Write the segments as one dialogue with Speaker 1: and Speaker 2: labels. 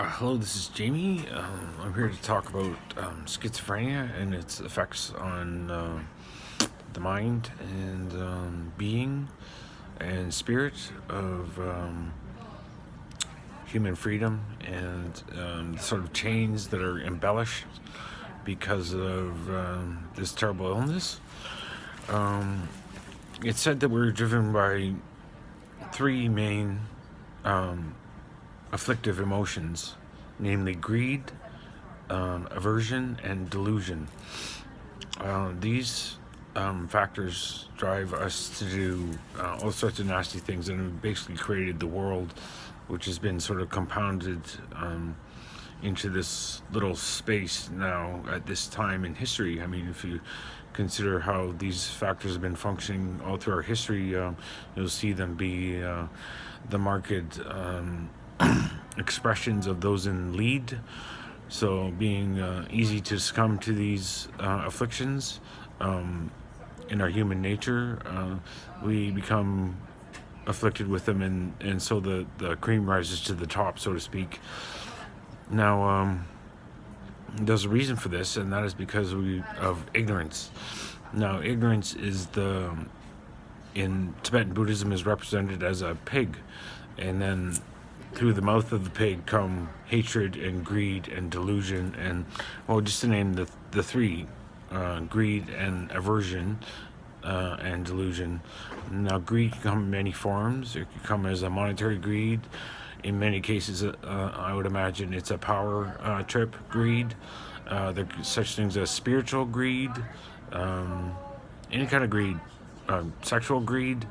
Speaker 1: Hello, this is Jamie. I'm here to talk about schizophrenia and its effects on the mind and being and spirit of human freedom and sort of chains that are embellished because of this terrible illness. It's said that we're driven by three main afflictive emotions, namely greed, aversion, and delusion. These factors drive us to do all sorts of nasty things, and have basically created the world, which has been sort of compounded into this little space now at this time in history. I mean, if you consider how these factors have been functioning all through our history, you'll see them be the marked expressions of those in lead. So being easy to succumb to these afflictions in our human nature, we become afflicted with them, and so the cream rises to the top, so to speak. Now, there's a reason for this, and that is because of ignorance. Now, ignorance is in Tibetan Buddhism is represented as a pig, and then through the mouth of the pig come hatred and greed and delusion, and well, just to name the three, greed and aversion and delusion. Now, greed can come in many forms. It can come as a monetary greed. In many cases, I would imagine it's a power trip greed. There's such things as spiritual greed, any kind of greed, sexual greed,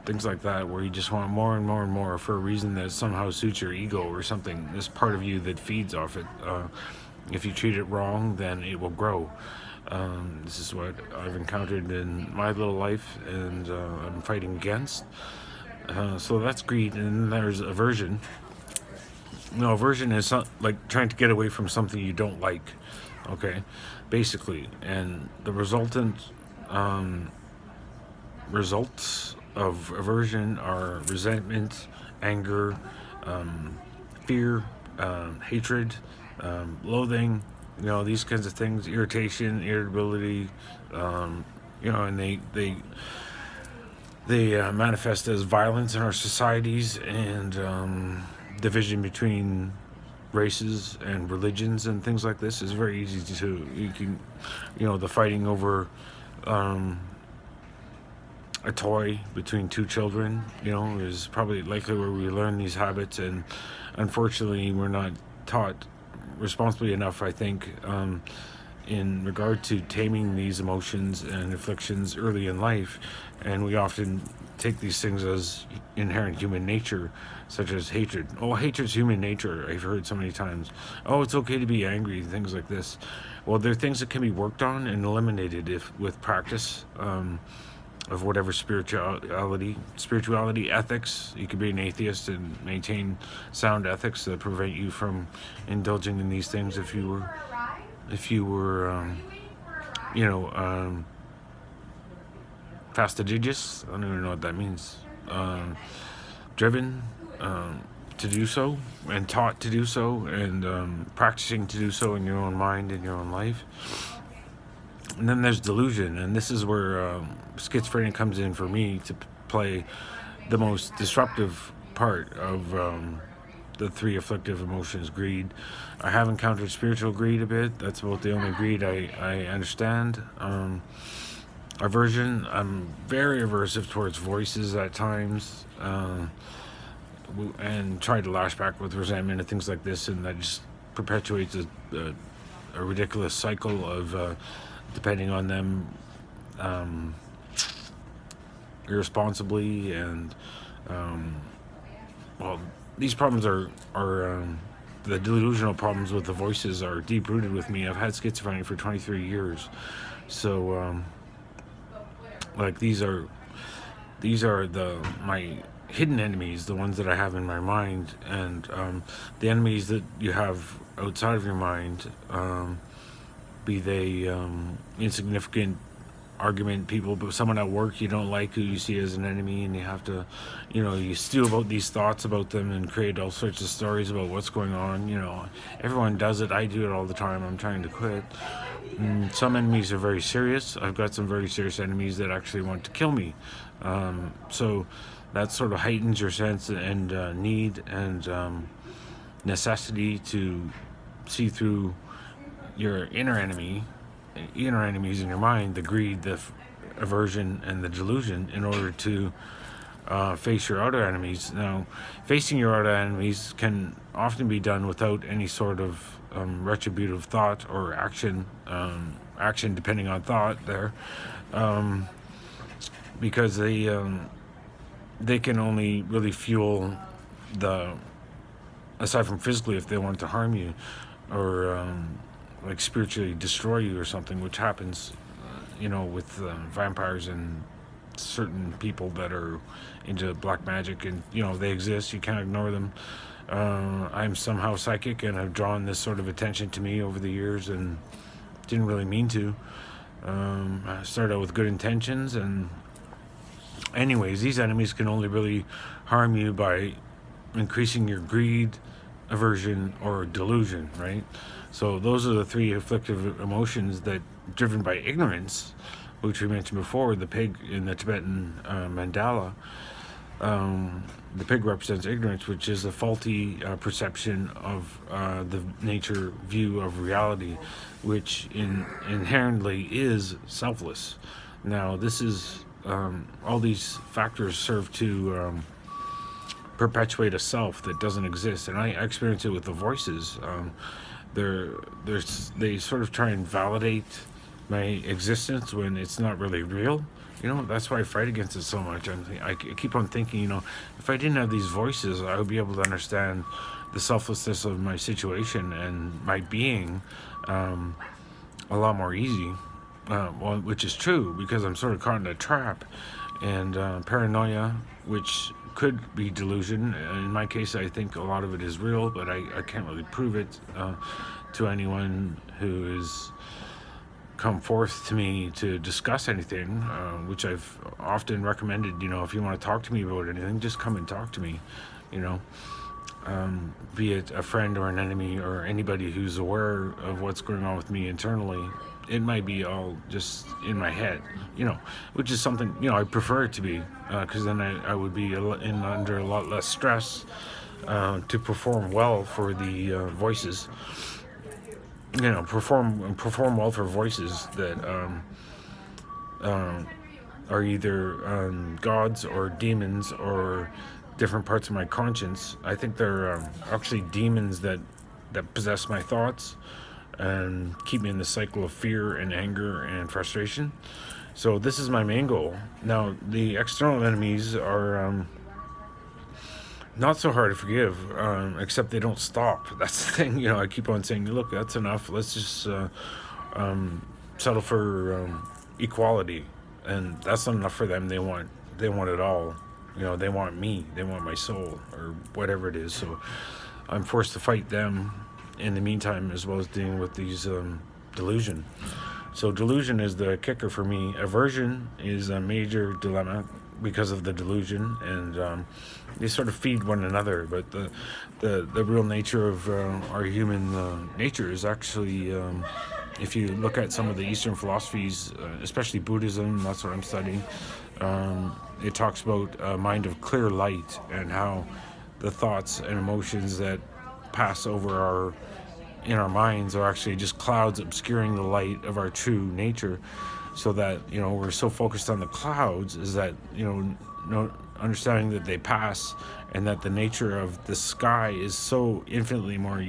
Speaker 1: things like that, where you just want more and more and more for a reason that somehow suits your ego or something. This part of you that feeds off it. If you treat it wrong, then it will grow. This is what I've encountered in my little life, and I'm fighting against. So that's greed, and then there's aversion. No, aversion is like trying to get away from something you don't like, okay, basically. And the resultant results of aversion are resentment, anger, fear, hatred, loathing, these kinds of things, irritation, irritability, and they manifest as violence in our societies, and division between races and religions and things like this is very easy the fighting over a toy between two children, is probably likely where we learn these habits, and unfortunately we're not taught responsibly enough, I think, in regard to taming these emotions and afflictions early in life, and we often take these things as inherent human nature, such as hatred. Oh, hatred's human nature, I've heard so many times. Oh, it's okay to be angry, things like this. Well, there are things that can be worked on and eliminated with practice of whatever spirituality, ethics. You could be an atheist and maintain sound ethics that prevent you from indulging in these things if you were fastidious. I don't even know what that means. Driven to do so, and taught to do so, and practicing to do so in your own mind, in your own life. And then there's delusion, and this is where schizophrenia comes in for me to play the most disruptive part of the three afflictive emotions. Greed. I have encountered spiritual greed a bit. That's about the only greed I understand. Aversion. I'm very aversive towards voices at times, and try to lash back with resentment and things like this, and that just perpetuates a ridiculous cycle of depending on them irresponsibly, and these problems are the delusional problems with the voices are deep rooted with me. I've had schizophrenia for 23 years, so these are my hidden enemies, the ones that I have in my mind, and the enemies that you have outside of your mind, be they insignificant argument people, but someone at work you don't like who you see as an enemy, and you have to, you stew about these thoughts about them and create all sorts of stories about what's going on. Everyone does it. I do it all the time. I'm trying to quit. Some enemies are very serious. I've got some very serious enemies that actually want to kill me. So that sort of heightens your sense and need and necessity to see through your inner enemies in your mind, the greed, the aversion, and the delusion, in order to face your outer enemies. Now, facing your outer enemies can often be done without any sort of retributive thought or action, depending on thought there, because they can only really fuel aside from physically, if they want to harm you or like spiritually destroy you or something, which happens, with vampires and certain people that are into black magic, and they exist. You can't ignore them. I'm somehow psychic, and I've drawn this sort of attention to me over the years, and didn't really mean to. I started out with good intentions, and anyways, these enemies can only really harm you by increasing your greed, aversion, or delusion, right? So those are the three afflictive emotions that, driven by ignorance, which we mentioned before, the pig in the Tibetan mandala. The pig represents ignorance, which is a faulty perception of the nature view of reality, which inherently is selfless. Now, this is all these factors serve to perpetuate a self that doesn't exist, and I experience it with the voices. They sort of try and validate my existence when it's not really real. That's why I fight against it so much. I keep on thinking, if I didn't have these voices, I would be able to understand the selflessness of my situation and my being a lot more easy. Which is true, because I'm sort of caught in a trap, and paranoia, which could be delusion. In my case, I think a lot of it is real, but I can't really prove it to anyone who has come forth to me to discuss anything, which I've often recommended. If you want to talk to me about anything, just come and talk to me. Be it a friend or an enemy or anybody who's aware of what's going on with me internally. It might be all just in my head, which is something, I prefer it to be, because then I would be under a lot less stress to perform well for the voices. Perform well for voices that are either gods or demons or different parts of my conscience. I think they're actually demons that possess my thoughts and keep me in the cycle of fear and anger and frustration. So this is my main goal. Now, the external enemies are not so hard to forgive, except they don't stop. That's the thing. I keep on saying, look, that's enough. Let's just settle for equality, and that's not enough for them. They want it all. They want me. They want my soul, or whatever it is. So I'm forced to fight them in the meantime, as well as dealing with these delusion. So delusion is the kicker for me. Aversion is a major dilemma because of the delusion, and they sort of feed one another. But the real nature of our human nature is actually, if you look at some of the Eastern philosophies, especially Buddhism, that's what I'm studying, it talks about a mind of clear light, and how the thoughts and emotions that pass over in our minds are actually just clouds obscuring the light of our true nature, so that we're so focused on the clouds, is that no understanding that they pass, and that the nature of the sky is so infinitely more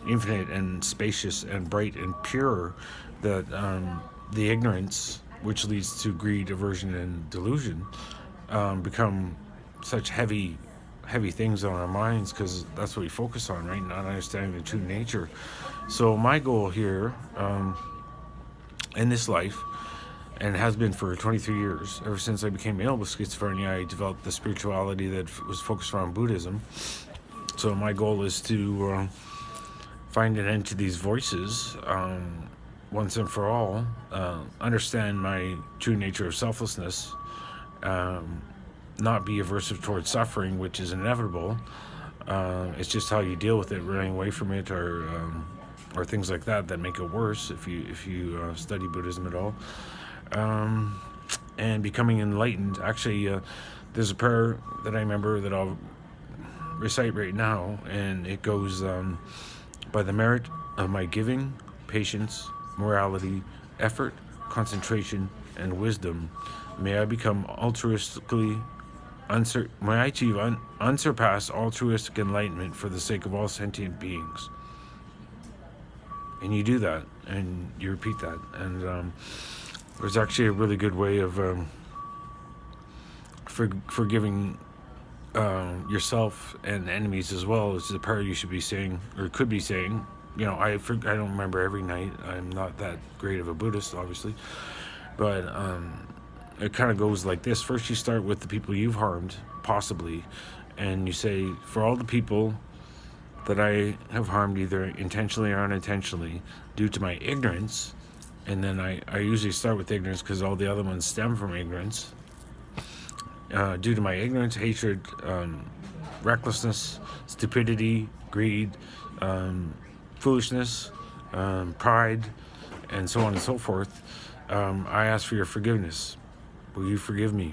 Speaker 1: infinite and spacious and bright and pure, that the ignorance, which leads to greed, aversion, and delusion, become such heavy things on our minds, because that's what we focus on, right? Not understanding the true nature. So my goal here in this life, and has been for 23 years, ever since I became ill with schizophrenia, I developed the spirituality that was focused around Buddhism. So my goal is to find an end to these voices, once and for all, understand my true nature of selflessness, not be aversive towards suffering, which is inevitable. It's just how you deal with it, running away from it, or things like that make it worse if you study Buddhism at all. And becoming enlightened. Actually, there's a prayer that I remember that I'll recite right now, and it goes, by the merit of my giving, patience, morality, effort, concentration, and wisdom, may I become altruistically may I achieve unsurpassed altruistic enlightenment for the sake of all sentient beings. And you do that, and you repeat that, and there's actually a really good way of forgiving yourself and enemies as well. It's a prayer you should be saying, or could be saying. You know, I don't remember every night. I'm not that great of a Buddhist, obviously, but it kind of goes like this. First, you start with the people you've harmed, possibly, and you say, for all the people that I have harmed, either intentionally or unintentionally, due to my ignorance. And then I usually start with ignorance because all the other ones stem from ignorance. Due to my ignorance, hatred, recklessness, stupidity, greed, foolishness, pride, and so on and so forth, I ask for your forgiveness. Will you forgive me?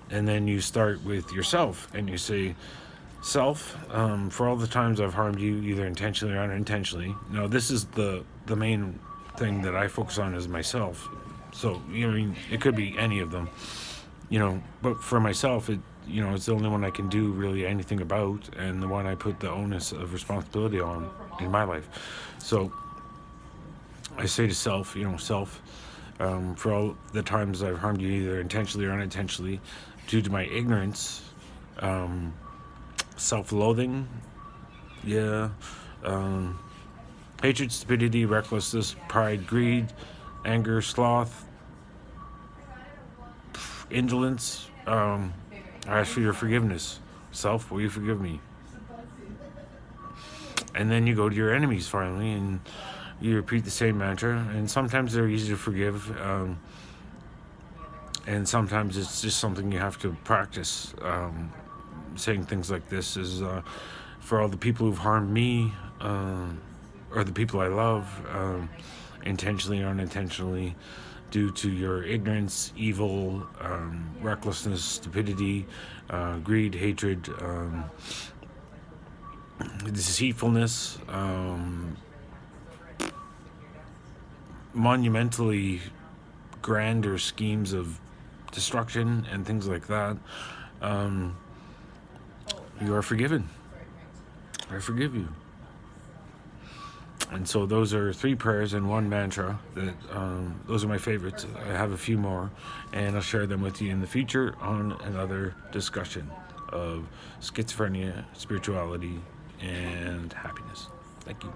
Speaker 1: And then you start with yourself, and you say, self, for all the times I've harmed you, either intentionally or unintentionally. Now, this is the main thing that I focus on is myself. So, you know, I mean, it could be any of them, you know, but for myself, it's the only one I can do really anything about, and the one I put the onus of responsibility on in my life. So I say to self, for all the times I've harmed you, either intentionally or unintentionally, due to my ignorance, self-loathing, hatred, stupidity, recklessness, pride, greed, anger, sloth, indolence, I ask for your forgiveness. Self, will you forgive me? And then you go to your enemies finally, and you repeat the same mantra, and sometimes they're easy to forgive, and sometimes it's just something you have to practice. Saying things like this is, for all the people who've harmed me, or the people I love, intentionally or unintentionally, due to your ignorance, evil, recklessness, stupidity, greed, hatred, deceitfulness, monumentally grander schemes of destruction and things like that, you are forgiven. I forgive you. And so those are 3 prayers and 1 mantra. Those are my favorites. I have a few more, and I'll share them with you in the future on another discussion of schizophrenia, spirituality, and happiness. Thank you.